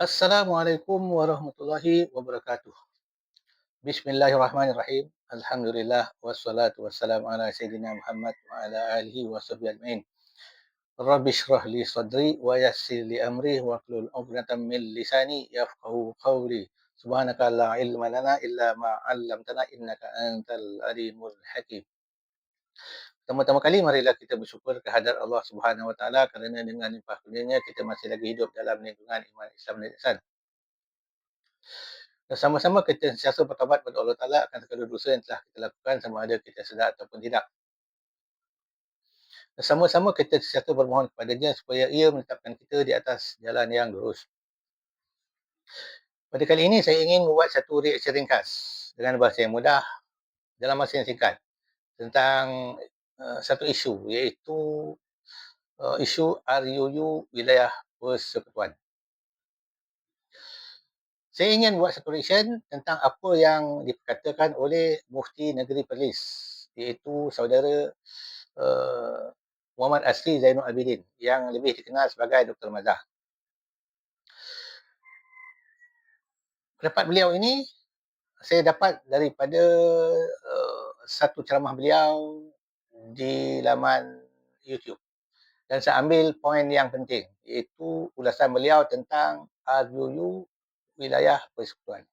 Assalamualaikum warahmatullahi wabarakatuh. Bismillahirrahmanirrahim. Alhamdulillah wassalatu wassalamu ala sayyidina Muhammad wa ala alihi wa sahbihi ajma'in. Rabbi shrah li sadri wa yassir li amri wa hlul 'uqdatam min lisani yafqahu qawli. Subhanaka la ilma lana illa ma 'allamtana innaka antal alimul hakim. Pertama-tama kali marilah kita bersyukur kehadrat Allah Subhanahu wa taala kerana dengan limpah kurnianya kita masih lagi hidup dalam lingkungan iman Islam dan ihsan. Dan sama-sama kita sentiasa bertaubat kepada Allah Taala akan segala dosa yang telah kita lakukan sama ada kita sedar ataupun tidak. Dan sama-sama kita sentiasa bermohon kepadanya supaya ia menetapkan kita di atas jalan yang lurus. Pada kali ini saya ingin membuat satu reaksi ringkas dengan bahasa yang mudah dalam masa yang singkat tentang satu isu, iaitu isu RUU Wilayah Persekutuan. Saya ingin buat satu reaction tentang apa yang diperkatakan oleh Mufti Negeri Perlis, iaitu saudara Muhammad Asri Zainul Abidin yang lebih dikenal sebagai Dr. Mazhar. Pendapat beliau ini saya dapat daripada satu ceramah beliau di laman YouTube. Dan saya ambil poin yang penting, iaitu ulasan beliau tentang RUU Wilayah Persekutuan.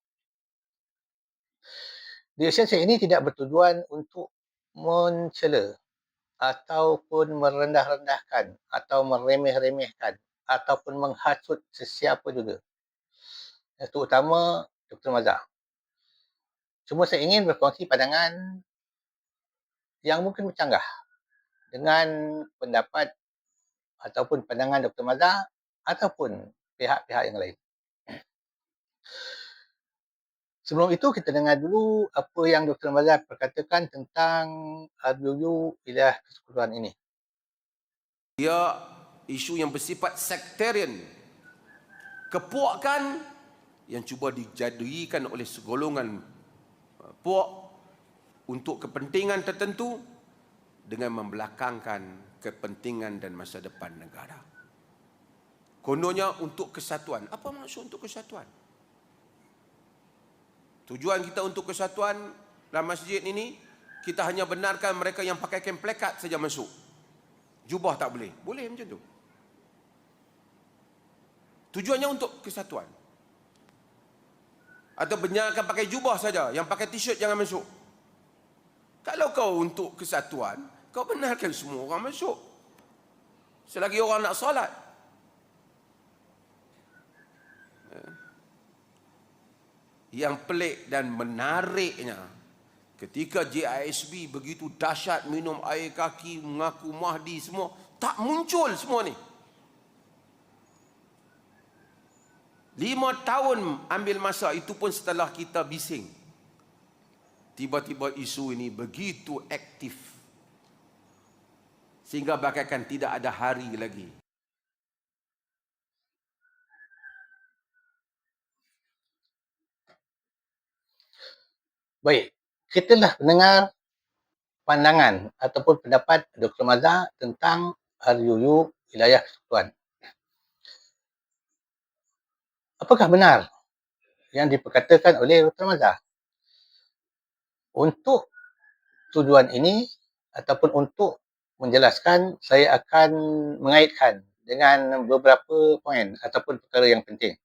Reaction saya ini tidak bertujuan untuk mencela ataupun merendah-rendahkan atau meremeh-remehkan ataupun menghasut sesiapa juga, terutama Dr. Mazhar. Cuma saya ingin berkongsi pandangan yang mungkin bercanggah dengan pendapat ataupun pandangan Dr. Mazhar ataupun pihak-pihak yang lain. Sebelum itu, kita dengar dulu apa yang Dr. Mazhar perkatakan tentang RUU Wilayah Persekutuan ini. Ia isu yang bersifat sektarian, kepuakan yang cuba dijadikan oleh segolongan puak untuk kepentingan tertentu dengan membelakangkan kepentingan dan masa depan negara. Kononnya untuk kesatuan. Apa maksud untuk kesatuan? Tujuan kita untuk kesatuan dalam masjid ini, kita hanya benarkan mereka yang pakai kain plekat saja masuk. Jubah tak boleh. Boleh macam tu. Tujuannya untuk kesatuan. Atau benarkan pakai jubah saja, yang pakai t-shirt jangan masuk. Kalau kau untuk kesatuan, kau benarkan semua orang masuk. Selagi orang nak solat. Yang pelik dan menariknya, ketika JISB begitu dahsyat minum air kaki, mengaku Mahdi semua, tak muncul semua ni. 5 tahun ambil masa, itu pun setelah kita bising. Tiba-tiba isu ini begitu aktif, sehingga bagaikan tidak ada hari lagi. Baik, kita dah mendengar pandangan ataupun pendapat Dr. Mazhar tentang RUU Wilayah Persekutuan. Apakah benar yang diperkatakan oleh Dr. Mazhar? Untuk tujuan ini ataupun untuk menjelaskan, saya akan mengaitkan dengan beberapa poin ataupun perkara yang penting.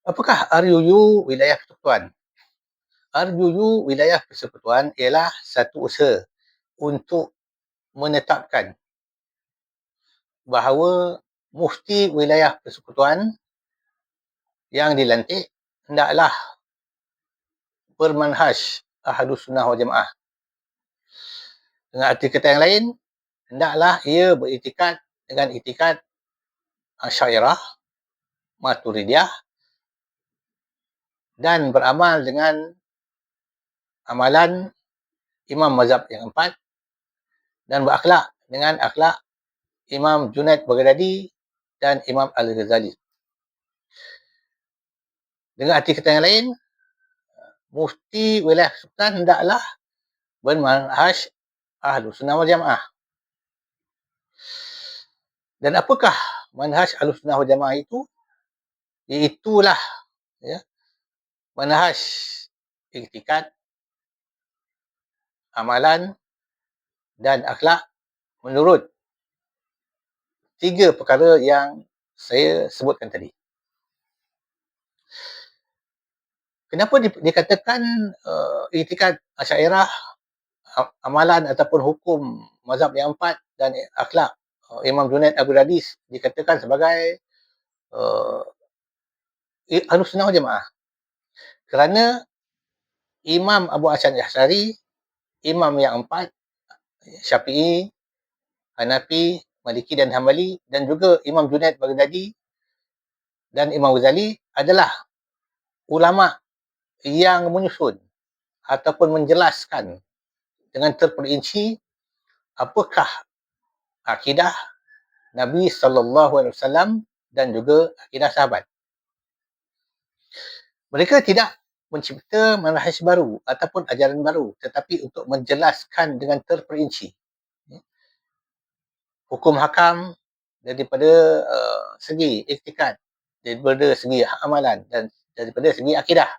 Apakah RUU Wilayah Persekutuan? RUU Wilayah Persekutuan ialah satu usaha untuk menetapkan bahawa Mufti Wilayah Persekutuan yang dilantik hendaklah bermanhaj Ahlus Sunnah wal Jamaah. Dengan arti kata yang lain, hendaklah ia beriktikad dengan iktikad Asy'ariyah, Maturidiyah dan beramal dengan amalan Imam Mazhab yang empat dan berakhlak dengan akhlak Imam Junaid Baghdadi dan Imam Al-Ghazali. Dengan arti kata yang lain, Mufti Wilayah Persekutuan hendaklah bermanhaj Ahlus Sunnah wal Jamaah. Dan apakah manhaj Ahlussunnah wal Jamaah itu iaitulah ya, manhaj iktikad, amalan dan akhlak menurut 3 perkara yang saya sebutkan tadi. Kenapa dikatakan iktikad Asy'ariyah, amalan ataupun hukum mazhab yang 4 dan akhlak Imam Junaid Al-Baghdadi dikatakan sebagai Ahlussunnah wal Jamaah? Kerana Imam Abu Hasan Asy'ari, imam yang 4, Syafi'i, Hanafi, Maliki dan Hambali, dan juga Imam Junaid Baghdadi dan Imam Ghazali adalah ulama yang menyusun ataupun menjelaskan dengan terperinci apakah akidah Nabi SAW dan juga akidah sahabat. Mereka tidak mencipta manhaj baru ataupun ajaran baru, tetapi untuk menjelaskan dengan terperinci hukum hakam daripada segi iktikad, daripada segi amalan dan daripada segi akidah.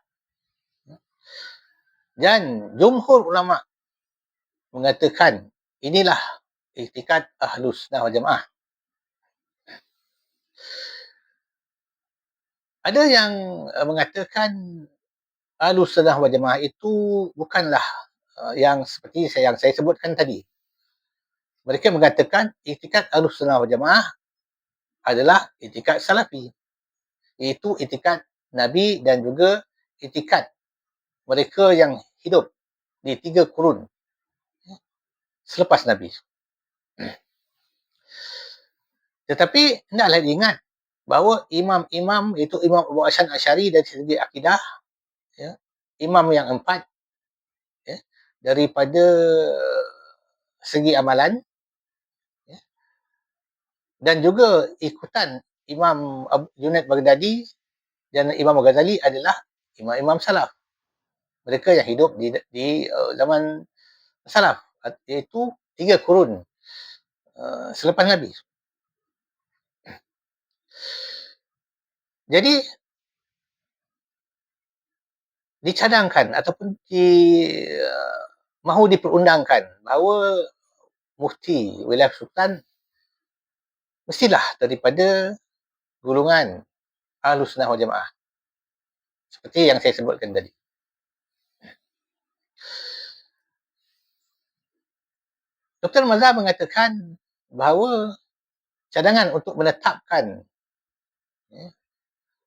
Dan jumhur ulama mengatakan inilah iktikad Ahlussunnah wal Jamaah. Ada yang mengatakan Ahlussunnah wal Jamaah itu bukanlah yang seperti yang saya sebutkan tadi. Mereka mengatakan iktikad Ahlussunnah wal Jamaah adalah iktikad Salafi, iaitu iktikad Nabi dan juga iktikad mereka yang hidup di 3 kurun selepas Nabi. Tetapi hendaklah diingat bahawa imam-imam, iaitu Imam Abu Hasan Asy'ari dari segi akidah, ya, imam yang 4 ya, daripada segi amalan, ya, dan juga ikutan Imam Junaid Baghdadi dan Imam Ghazali adalah imam-imam salaf. Mereka yang hidup di zaman salaf, iaitu 3 kurun selepas Nabi. Jadi dicadangkan ataupun mahu diperundangkan bahawa mufti wilayah sultan mestilah daripada golongan Ahlussunnah wal Jamaah, seperti yang saya sebutkan tadi. Dr. Mazhar mengatakan bahawa cadangan untuk menetapkan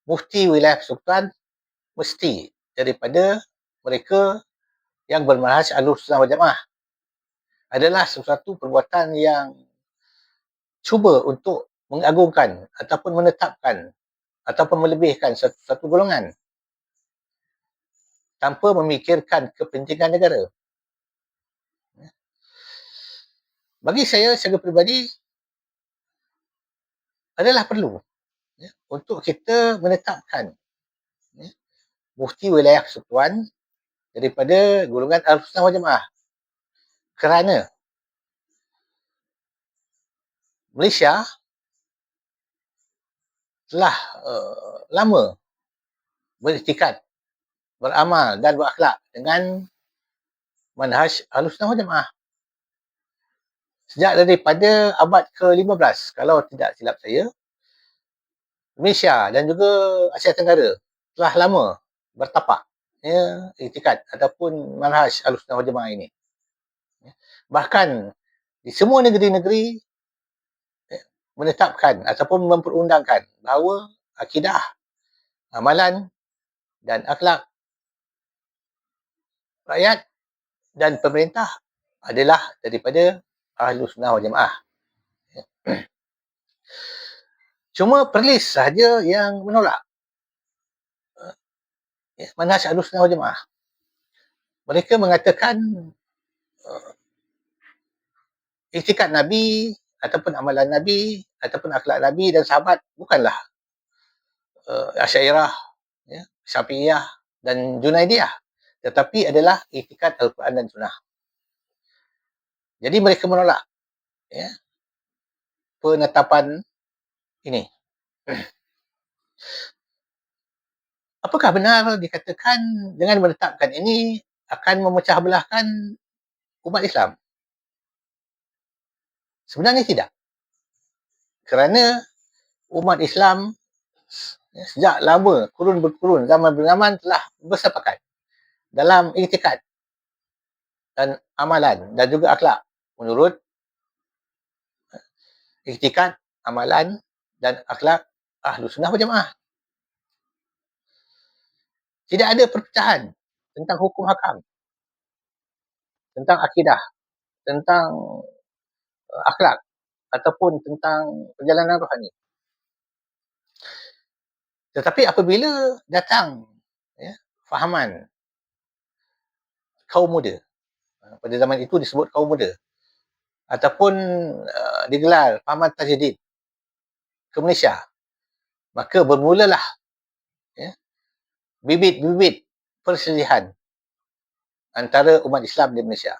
mufti wilayah sultan mesti daripada mereka yang bermanhaj Ahlussunnah wal Jamaah adalah sesuatu perbuatan yang cuba untuk mengagungkan ataupun menetapkan ataupun melebihkan satu golongan tanpa memikirkan kepentingan negara. Bagi saya secara peribadi adalah perlu untuk kita menetapkan mufti wilayah persekutuan daripada golongan Ahlussunnah wal Jamaah, kerana Malaysia telah lama beriktikad, beramal dan berakhlak dengan manhaj Ahlussunnah wal Jamaah. Sejak daripada abad ke-15, kalau tidak silap saya, Malaysia dan juga Asia Tenggara telah lama bertapak iktikad ataupun manhaj Ahlussunnah wal Jamaah ini. Bahkan di semua negeri-negeri menetapkan ataupun memperundangkan bahawa akidah, amalan dan akhlak rakyat dan pemerintah adalah daripada Ahlussunnah wal Jamaah. Cuma Perlis sahaja yang menolak manhaj Ahlussunnah wal Jamaah. Mereka mengatakan iktikad Nabi ataupun amalan Nabi ataupun akhlak Nabi dan sahabat bukanlah Asy'ariyah, Syafi'iyah dan Junaidiyah, tetapi adalah iktikad Al-Quran dan Sunnah. Jadi mereka menolak penetapan ini. Apakah benar dikatakan dengan menetapkan ini akan memecah belahkan umat Islam? Sebenarnya tidak. Kerana umat Islam sejak lama, kurun berkurun, zaman berzaman telah bersepakat dalam iktikad dan amalan dan juga akhlak menurut iktikad, amalan dan akhlak Ahlus Sunnah wal Jamaah. Tidak ada perpecahan tentang hukum hakam, tentang akidah, tentang akhlak ataupun tentang perjalanan rohani. Tetapi apabila datang fahaman kaum muda, pada zaman itu disebut kaum muda, ataupun digelar fahaman tajdid ke Malaysia, maka bermulalah bibit-bibit perselisihan antara umat Islam di Malaysia.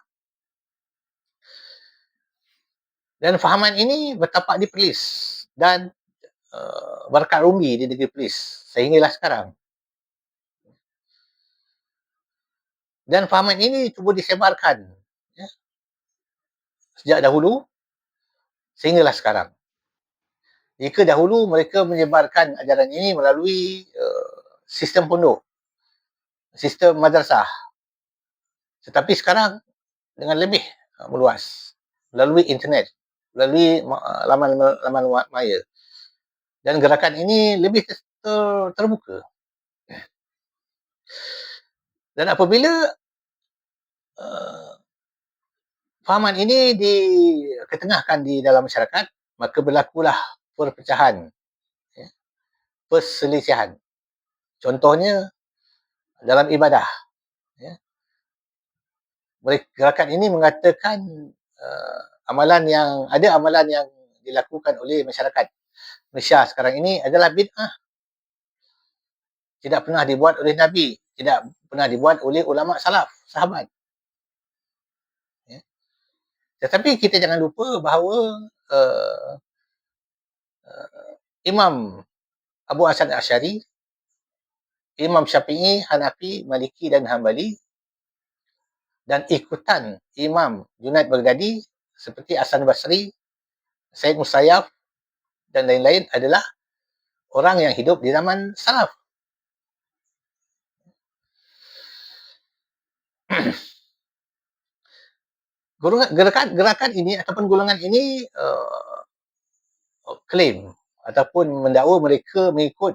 Dan fahaman ini bertapak di Perlis dan berkat rumbi di negeri Perlis sehinggalah sekarang. Dan fahaman ini cuba disebarkan sejak dahulu sehinggalah sekarang. Jika dahulu mereka menyebarkan ajaran ini melalui sistem pondok, sistem madrasah. Tetapi sekarang dengan lebih meluas melalui internet, melalui laman maya. Dan gerakan ini lebih terbuka. Dan apabila fahaman ini diketengahkan di dalam masyarakat, maka berlakulah perpecahan, perselisihan. Contohnya dalam ibadah. Gerakan ini mengatakan amalan yang dilakukan oleh masyarakat Malaysia sekarang ini adalah bid'ah. Tidak pernah dibuat oleh Nabi, tidak pernah dibuat oleh ulama salaf, sahabat. Tetapi kita jangan lupa bahawa Imam Abu Hasan Asy'ari, Imam Syafi'i, Hanafi, Maliki dan Hambali, dan ikutan Imam Junaid Baghdadi seperti Hasan Basri, Said Musayyaf dan lain-lain adalah orang yang hidup di zaman salaf. Gerakan ini ataupun golongan ini klaim ataupun mendakwa mereka mengikut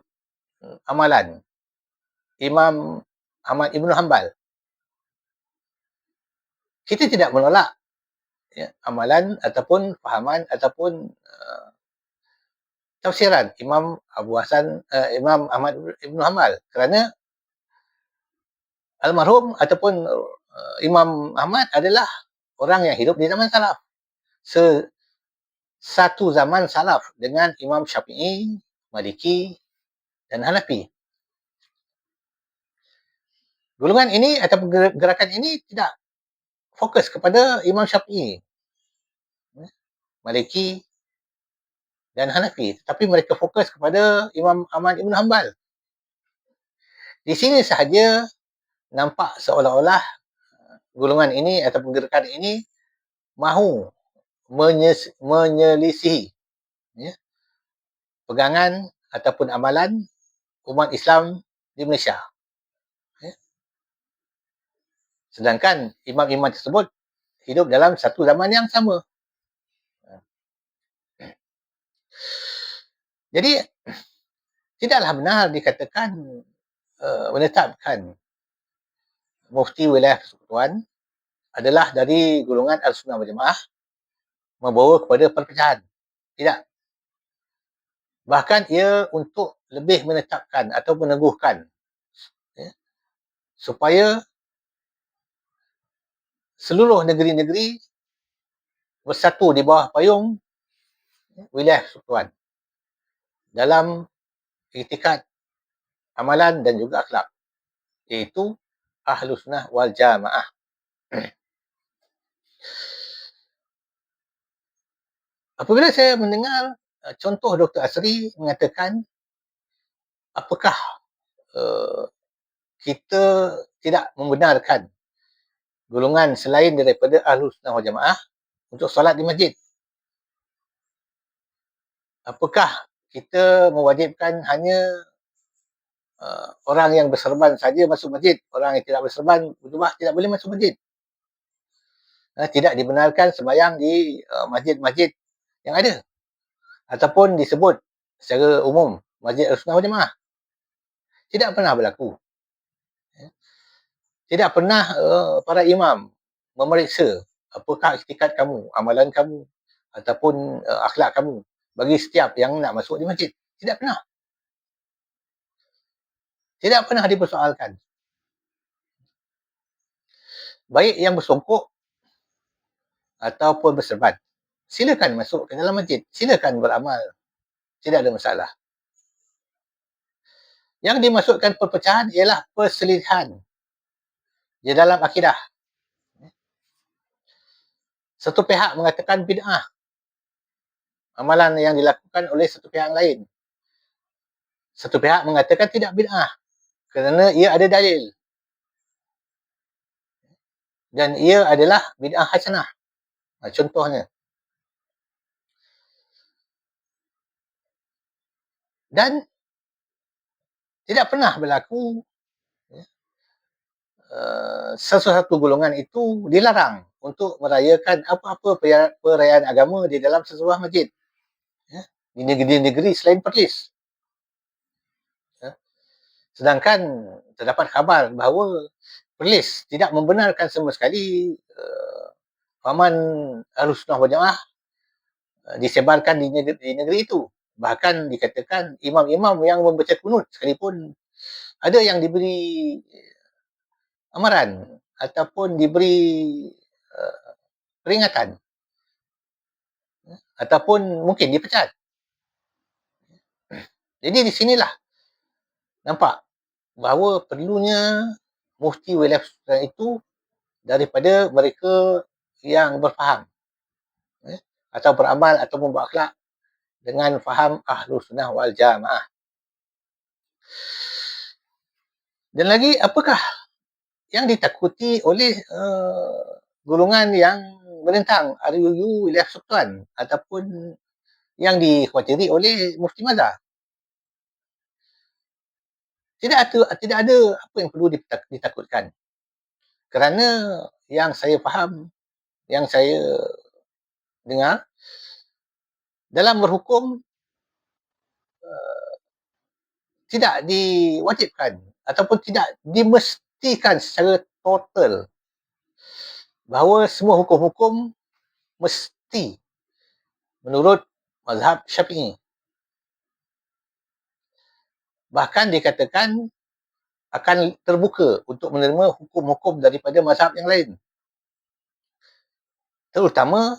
amalan Imam Ahmad Ibn Hanbal. Kita tidak menolak amalan ataupun fahaman ataupun tafsiran Imam Imam Ahmad Ibn Hanbal, kerana almarhum ataupun Imam Ahmad adalah orang yang hidup di zaman salaf. Satu zaman salaf dengan Imam Syafi'i, Maliki dan Hanafi. Golongan ini ataupun gerakan ini tidak fokus kepada Imam Syafi'i, Maliki dan Hanafi, tetapi mereka fokus kepada Imam Ahmad Ibn Hanbal. Di sini sahaja nampak seolah-olah golongan ini ataupun gerakan ini mahu menyelisihi pegangan ataupun amalan umat Islam di Malaysia. Sedangkan imam-imam tersebut hidup dalam satu zaman yang sama. Jadi, tidaklah benar dikatakan menetapkan mufti wilayah persekutuan adalah dari golongan Al-Sunnah wal Jamaah membawa kepada perpecahan. Tidak. Bahkan ia untuk lebih menetapkan atau meneguhkan supaya seluruh negeri-negeri bersatu di bawah payung wilayah persekutuan dalam iktikad, amalan dan juga akhlak, iaitu Ahlus Sunnah wal Jamaah. Apabila saya mendengar contoh Dr. Asri mengatakan, apakah kita tidak membenarkan golongan selain daripada Ahlus Sunnah wal Jamaah untuk solat di masjid? Apakah kita mewajibkan hanya orang yang berserban saja masuk masjid, orang yang tidak berserban berjubah tidak boleh masuk masjid? Tidak dibenarkan sembahyang di masjid-masjid yang ada ataupun disebut secara umum Masjid Al-Sunnah wal Jamaah. Tidak pernah berlaku. Tidak pernah para imam memeriksa apakah iktikad kamu, amalan kamu ataupun akhlak kamu bagi setiap yang nak masuk di masjid. Tidak pernah. Tidak pernah dipersoalkan. Baik yang bersongkok ataupun berserban, silakan masuk ke dalam masjid, silakan beramal, tidak ada masalah. Yang dimaksudkan perpecahan ialah perselisihan di dalam akidah. Satu pihak mengatakan bid'ah amalan yang dilakukan oleh satu pihak lain. Satu pihak mengatakan tidak bid'ah kerana ia ada dalil dan ia adalah bid'ah hasanah. Contohnya. Dan tidak pernah berlaku sesuatu golongan itu dilarang untuk merayakan apa-apa perayaan agama di dalam sesebuah masjid. Di negeri-negeri selain Perlis. Sedangkan terdapat khabar bahawa Perlis tidak membenarkan sama sekali fahaman Ahlus Sunnah wal Jamaah disebarkan di negeri itu. Bahkan dikatakan imam-imam yang membaca kunut sekalipun ada yang diberi amaran ataupun diberi peringatan ataupun mungkin dipecat. Jadi di sinilah nampak bahawa perlunya mufti wilayah itu daripada mereka yang berfaham atau beramal ataupun berakhlak dengan faham Ahlus Sunnah wal Jamaah. Dan lagi, apakah yang ditakuti oleh golongan yang menentang RUU wilayah persekutuan ataupun yang dikhawatiri oleh Mufti Mazhar? Tidak ada apa yang perlu ditakutkan. Kerana yang saya faham, yang saya dengar, dalam berhukum tidak diwajibkan ataupun tidak dimestikan secara total bahawa semua hukum-hukum mesti menurut mazhab Syafi'i. Bahkan dikatakan akan terbuka untuk menerima hukum-hukum daripada mazhab yang lain. Terutama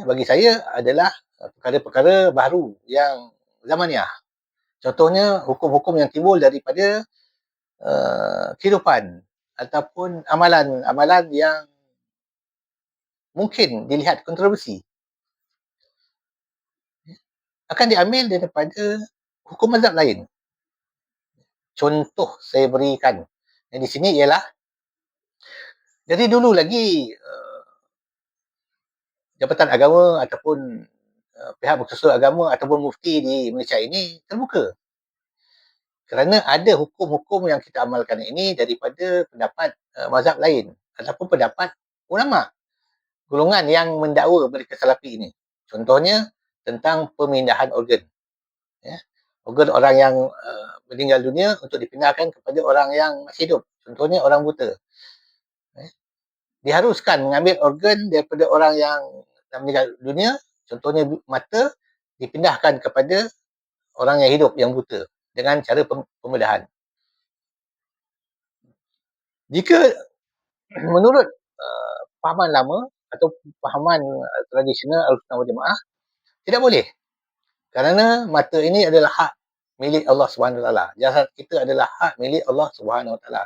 bagi saya adalah perkara-perkara baru yang zamaniah. Contohnya hukum-hukum yang timbul daripada kehidupan ataupun amalan-amalan yang mungkin dilihat kontroversi akan diambil daripada hukum mazhab lain. Contoh saya berikan yang di sini ialah dari dulu lagi Jabatan Agama ataupun pihak berkuasa agama ataupun mufti di Malaysia ini terbuka. Kerana ada hukum-hukum yang kita amalkan ini daripada pendapat mazhab lain ataupun pendapat ulama golongan yang mendakwa mereka salafi ini. Contohnya tentang pemindahan organ. Organ orang yang meninggal dunia untuk dipindahkan kepada orang yang masih hidup. Contohnya orang buta. Diharuskan mengambil organ daripada orang yang meninggal dunia, contohnya mata, dipindahkan kepada orang yang hidup, yang buta dengan cara pembedahan. Jika menurut fahaman lama atau fahaman tradisional Al-Sunnah wal Jamaah, tidak boleh. Kerana mata ini adalah hak milik Allah Subhanahu Wa Taala. Jasad kita adalah hak milik Allah Subhanahu Wa Taala.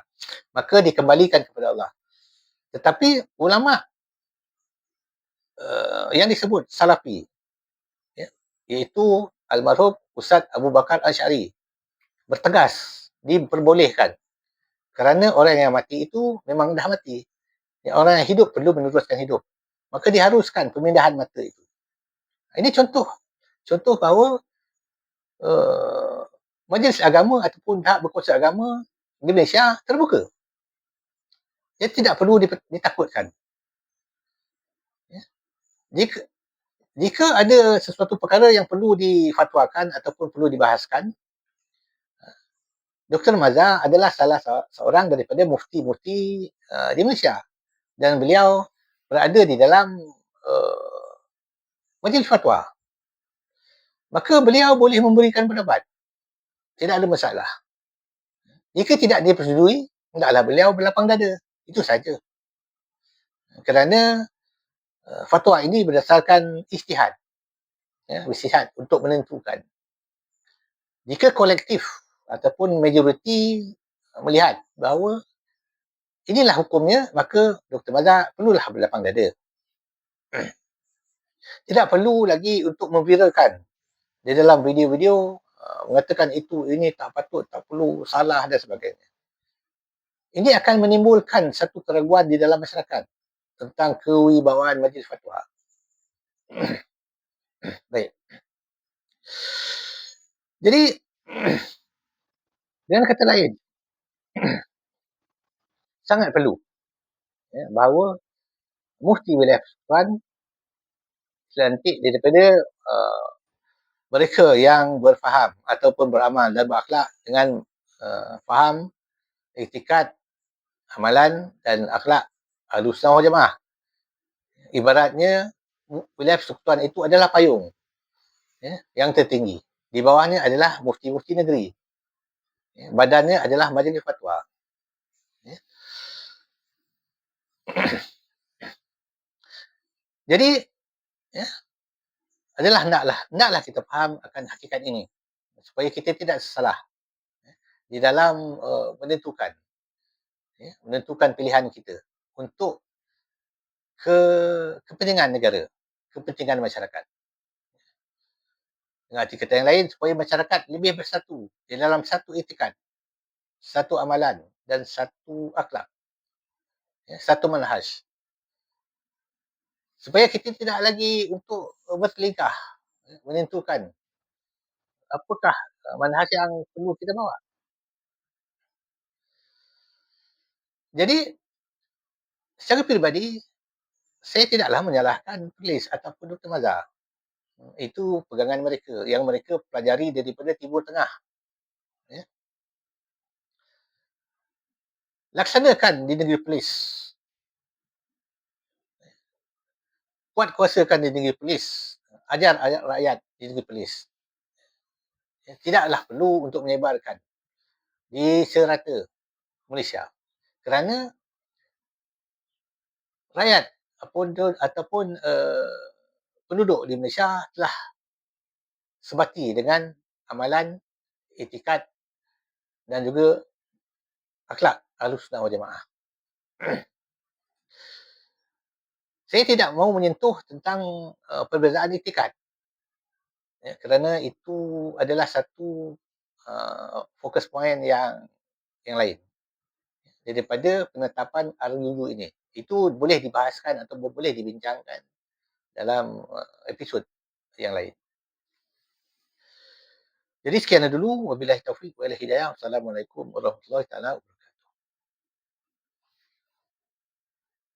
Maka dikembalikan kepada Allah. Tetapi ulama yang disebut salafi, iaitu almarhum Ustaz Abu Bakar Asy'ari bertegas diperbolehkan kerana orang yang mati itu memang dah mati. Orang yang hidup perlu meneruskan hidup. Maka diharuskan pemindahan mata itu. Ini contoh bahawa majlis agama ataupun pihak berkuasa agama di Malaysia terbuka. Dia tidak perlu ditakutkan. Ya. Jika ada sesuatu perkara yang perlu difatwakan ataupun perlu dibahaskan, Dr. Mazhar adalah salah seorang daripada mufti-mufti di Malaysia dan beliau berada di dalam majlis fatwa. Maka beliau boleh memberikan pendapat. Tidak ada masalah. Jika tidak dipersetujui, hendaklah beliau berlapang dada. Itu saja. Kerana fatwa ini berdasarkan ijtihad. Ya, ijtihad untuk menentukan. Jika kolektif ataupun majoriti melihat bahawa inilah hukumnya, maka Dr. Mazhar perlulah berlapang dada. Tidak perlu lagi untuk memviralkan di dalam video-video mengatakan itu, ini tak patut, tak perlu, salah dan sebagainya. Ini akan menimbulkan satu keraguan di dalam masyarakat tentang kewibawaan majlis fatwa. Baik. Jadi, dengan kata lain, sangat perlu bahawa mufti wilayah persekutuan selantik daripada mereka yang berfaham ataupun beramal dan berakhlak dengan faham, iktikad, amalan dan akhlak Ahlussunnah wal Jamaah. Ibaratnya wilayah persekutuan itu adalah payung yang tertinggi. Di bawahnya adalah mufti-mufti negeri. Badannya adalah majlis fatwa. Jadi hendaklah kita faham akan hakikat ini supaya kita tidak salah di dalam menentukan pilihan kita untuk kepentingan negara, kepentingan masyarakat. Dengan arti kata yang lain, supaya masyarakat lebih bersatu di dalam satu iktikad, satu amalan dan satu akhlak, satu manhaj. Supaya kita tidak lagi untuk bertelingkah menentukan apakah manhaj yang perlu kita bawa. Jadi, secara peribadi, saya tidaklah menyalahkan penulis ataupun Dr. Mazhar. Itu pegangan mereka yang mereka pelajari daripada Timur Tengah. Laksanakan di negeri Perlis. Kuat kuasakan di negeri Perlis. Ajar rakyat di negeri Perlis. Tidaklah perlu untuk menyebarkan di serata Malaysia. Kerana rakyat ataupun penduduk di Malaysia telah sebati dengan amalan, iktikad dan juga akhlak Ahlussunnah wal Jamaah. Saya tidak mahu menyentuh tentang perbezaan iktikad. Kerana itu adalah satu fokus point yang lain daripada penetapan RUU ini. Itu boleh dibahaskan atau boleh dibincangkan dalam episod yang lain. Jadi sekian dulu. Wabillahi taufiq wal hidayah. Assalamualaikum warahmatullahi wabarakatuh.